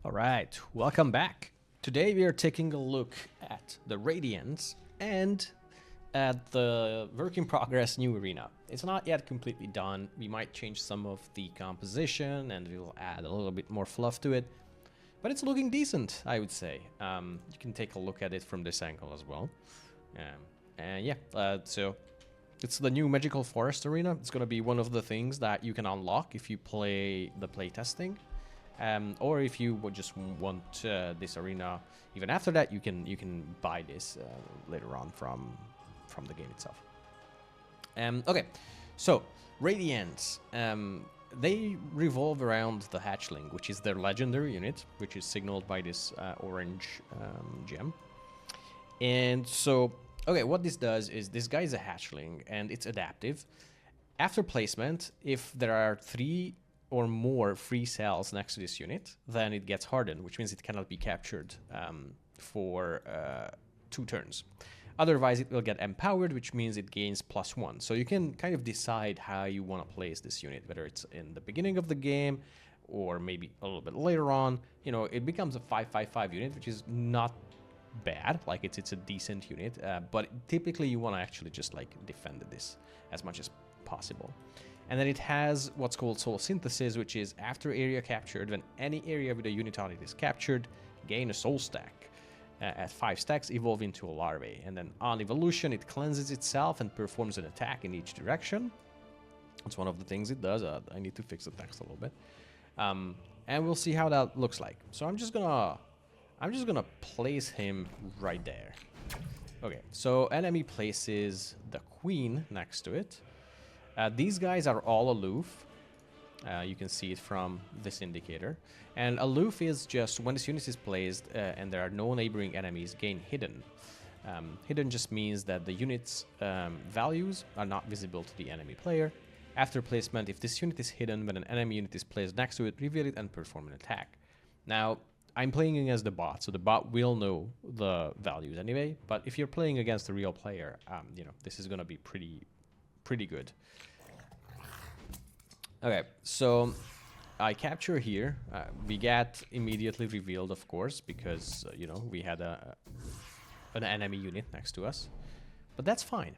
Alright, welcome back. Today we are taking a look at the Radiance and at the work in progress new arena. It's not yet completely done. We might change some of the composition and we'll add a little bit more fluff to it. But it's looking decent, I would say. You can take a look at it from this angle as well. So it's the new Magical Forest arena. It's going to be one of the things that you can unlock if you play the playtesting. Or if you would just want this arena, even after that, you can buy this later on from the game itself. Okay, so Radiance, they revolve around the Hatchling, which is their legendary unit, which is signaled by this orange gem. And so, okay, what this does is this guy is a Hatchling, and it's adaptive. After placement, if there are 3 or more free cells next to this unit, then it gets hardened, which means it cannot be captured for 2 turns. Otherwise, it will get empowered, which means it gains +1. So you can kind of decide how you want to place this unit, whether it's in the beginning of the game or maybe a little bit later on. You know, it becomes a 5/5/5 unit, which is not bad. Like it's a decent unit, but typically you want to actually just like defend this as much as possible. And then it has what's called Soul Synthesis, which is after area captured, when any area with a unit on it is captured, gain a soul stack. At 5 stacks, evolve into a larvae. And then on evolution, it cleanses itself and performs an attack in each direction. That's one of the things it does. I need to fix the text a little bit. And we'll see how that looks like. So I'm just gonna place him right there. Okay, so enemy places the queen next to it. These guys are all aloof. You can see it from this indicator. And aloof is just when this unit is placed and there are no neighboring enemies, gain hidden. Hidden just means that the unit's values are not visible to the enemy player. After placement, if this unit is hidden when an enemy unit is placed next to it, reveal it and perform an attack. Now, I'm playing against the bot, so the bot will know the values anyway. But if you're playing against a real player, you know, this is going to be pretty good. Okay, so I capture here. We get immediately revealed, of course, because, you know, we had an enemy unit next to us. But that's fine.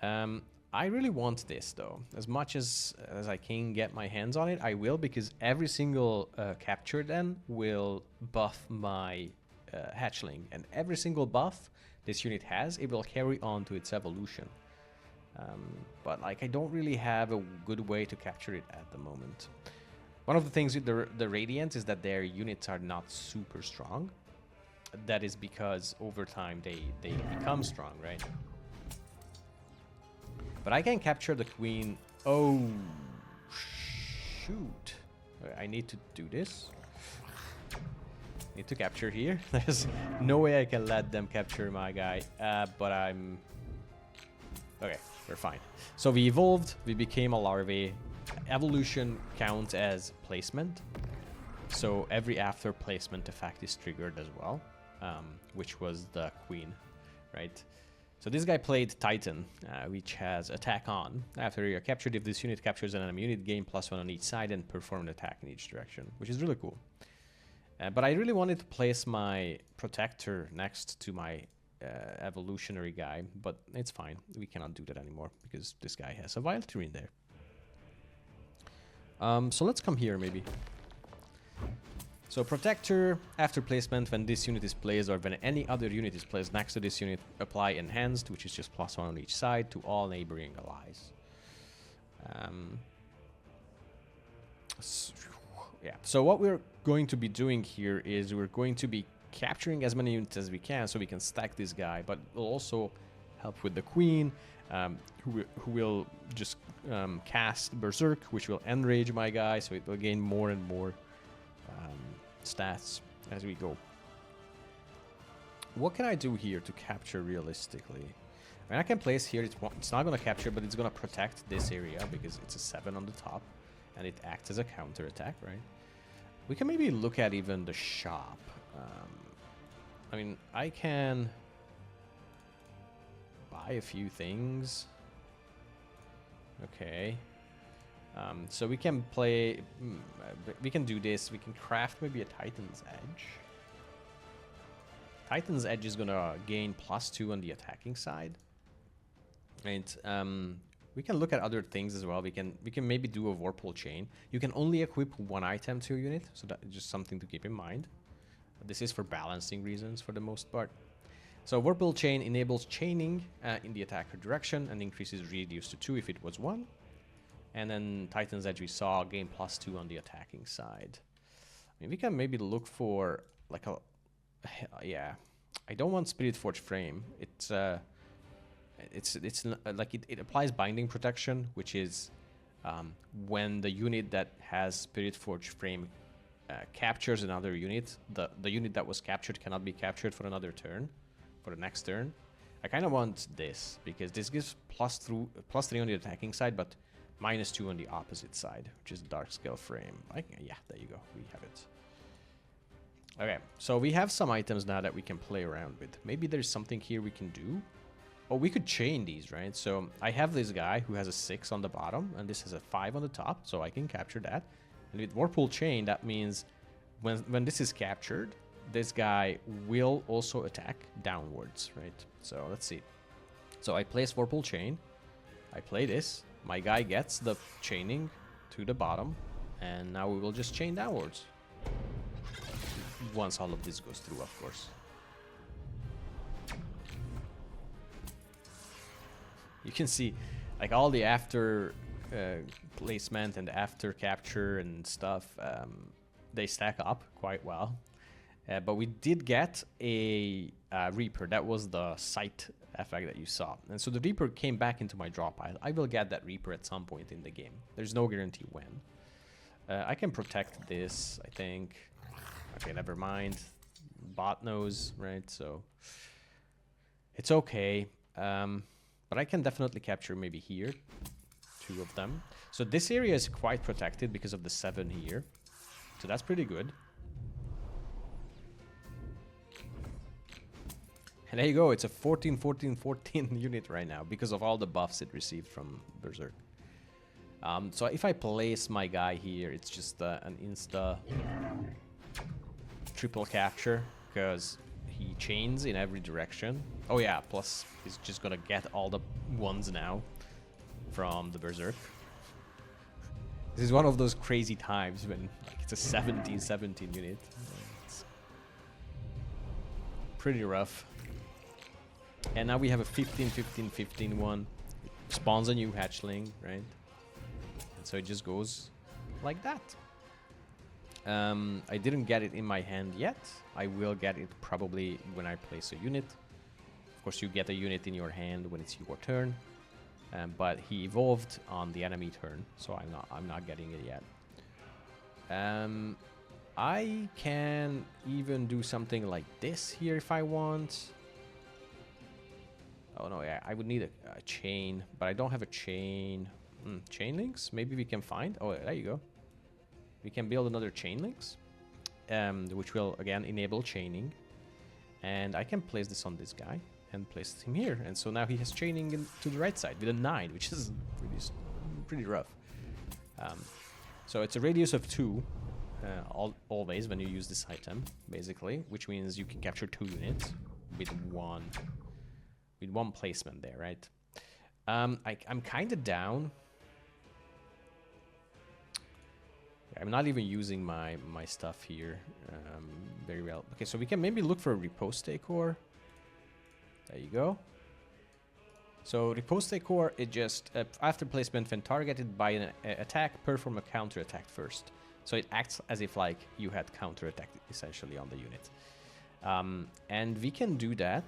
I really want this, though. As much as I can get my hands on it, I will, because every single capture then will buff my hatchling. And every single buff this unit has, it will carry on to its evolution. But like I don't really have a good way to capture it at the moment. One of the things with the Radiant is that their units are not super strong. That is because over time they become strong, right? But I can capture the queen. Oh, shoot. I need to do this. Need to capture here. There's no way I can let them capture my guy. But I'm... Okay, we're fine. So we evolved, we became a larvae. Evolution counts as placement. So every after placement effect is triggered as well, which was the queen, right? So this guy played Titan, which has attack on. After you're captured, if this unit captures an enemy unit, gain +1 on each side and perform an attack in each direction, which is really cool. But I really wanted to place my protector next to my evolutionary guy, but it's fine. We cannot do that anymore because this guy has a Violet in there. So let's come here maybe. So protector, after placement, when this unit is placed or when any other unit is placed next to this unit, apply enhanced, which is just +1 on each side to all neighboring allies. So what we're going to be doing here is we're going to be capturing as many units as we can so we can stack this guy, but it'll also help with the queen, who will just cast Berserk, which will enrage my guy, so it will gain more and more stats as we go. What can I do here to capture realistically? I mean, I can place here, it's not going to capture, but it's going to protect this area because it's a 7 on the top and it acts as a counter attack, right? We can maybe look at even the shop. I mean, I can buy a few things. Okay. So we can play, we can do this. We can craft maybe a Titan's Edge. Titan's Edge is gonna gain +2 on the attacking side. And we can look at other things as well. We can maybe do a Whirlpool Chain. You can only equip one item to a unit, so that's just something to keep in mind. This is for balancing reasons for the most part. So Whirlpool Chain enables chaining in the attacker direction and increases radius to 2 if it was 1. And then Titan's Edge we saw gain +2 on the attacking side. I mean, we can maybe look for like a... yeah, I don't want Spirit Forge Frame. It's like it applies binding protection, which is when the unit that has Spirit Forge Frame captures another unit, the unit that was captured cannot be captured for another turn, for the next turn. I kind of want this because this gives +3 on the attacking side, but -2 on the opposite side, which is Dark Scale Frame. Yeah, there you go. We have it. Okay, so we have some items now that we can play around with. Maybe there's something here we can do. Oh, we could chain these, right? So I have this guy who has a 6 on the bottom, and this has a 5 on the top, so I can capture that. And with Whirlpool Chain, that means when this is captured, this guy will also attack downwards, right? So let's see. So I place Whirlpool Chain. I play this. My guy gets the chaining to the bottom, and now we will just chain downwards. Once all of this goes through, of course. You can see like all the after placement and after capture and stuff, they stack up quite well. But we did get a Reaper. That was the sight effect that you saw. And so the Reaper came back into my draw pile. I will get that Reaper at some point in the game. There's no guarantee when. I can protect this, I think. Okay, never mind. Bot knows, right? So it's okay. But I can definitely capture maybe here, 2 of them. So this area is quite protected because of the 7 here. So that's pretty good. And there you go, it's a 14-14-14 unit right now because of all the buffs it received from Berserk. So if I place my guy here, it's just an insta triple capture because he chains in every direction. Oh yeah, plus he's just gonna get all the ones now from the Berserk. This is one of those crazy times when like, it's a 17-17 unit. It's pretty rough. And now we have a 15-15-15 one. Spawns a new hatchling, right? And so it just goes like that. I didn't get it in my hand yet. I will get it probably when I place a unit. Of course, you get a unit in your hand when it's your turn. But he evolved on the enemy turn, so I'm not getting it yet. I can even do something like this here if I want. Oh no, yeah, I would need a chain, but I don't have a chain. Chain links? Maybe we can find. Oh, there you go. We can build another chain links, which will again enable chaining. And I can place this on this guy and place him here. And so now he has chaining to the right side with a 9, which is pretty rough. So it's a radius of 2 always when you use this item, basically, which means you can capture 2 units with one placement there, right? I'm kind of down. I'm not even using my stuff here very well. Okay, so we can maybe look for a Repose Decor. There you go. So Repose Decor, it just, after placement, when targeted by an attack, perform a counter attack first. So it acts as if like you had counter attacked essentially on the unit. And we can do that.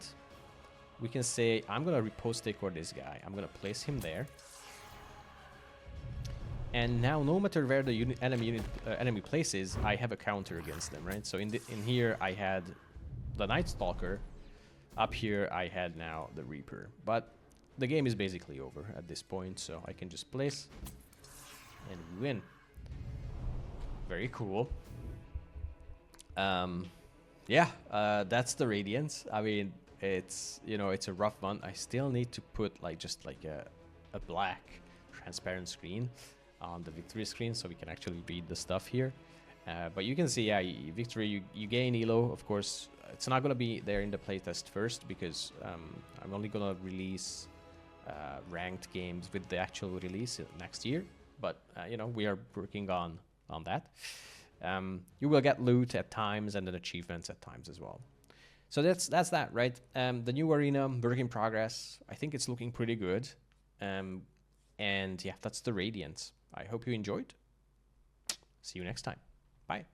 We can say, I'm going to Repose Decor this guy. I'm going to place him there. And now, no matter where the enemy places, I have a counter against them, right? So in here, I had the Night Stalker. Up here, I had now the Reaper. But the game is basically over at this point, so I can just place and we win. Very cool. Yeah, that's the Radiance. I mean, it's, you know, it's a rough one. I still need to put like just like a black transparent screen. on the victory screen so we can actually read the stuff here. But you can see, yeah, victory, you gain elo. Of course, it's not going to be there in the playtest first because I'm only going to release ranked games with the actual release next year. But, you know, we are working on that. You will get loot at times and then achievements at times as well. So that's that, right? The new arena, work in progress. I think it's looking pretty good. And yeah, that's the Radiance. I hope you enjoyed. See you next time. Bye.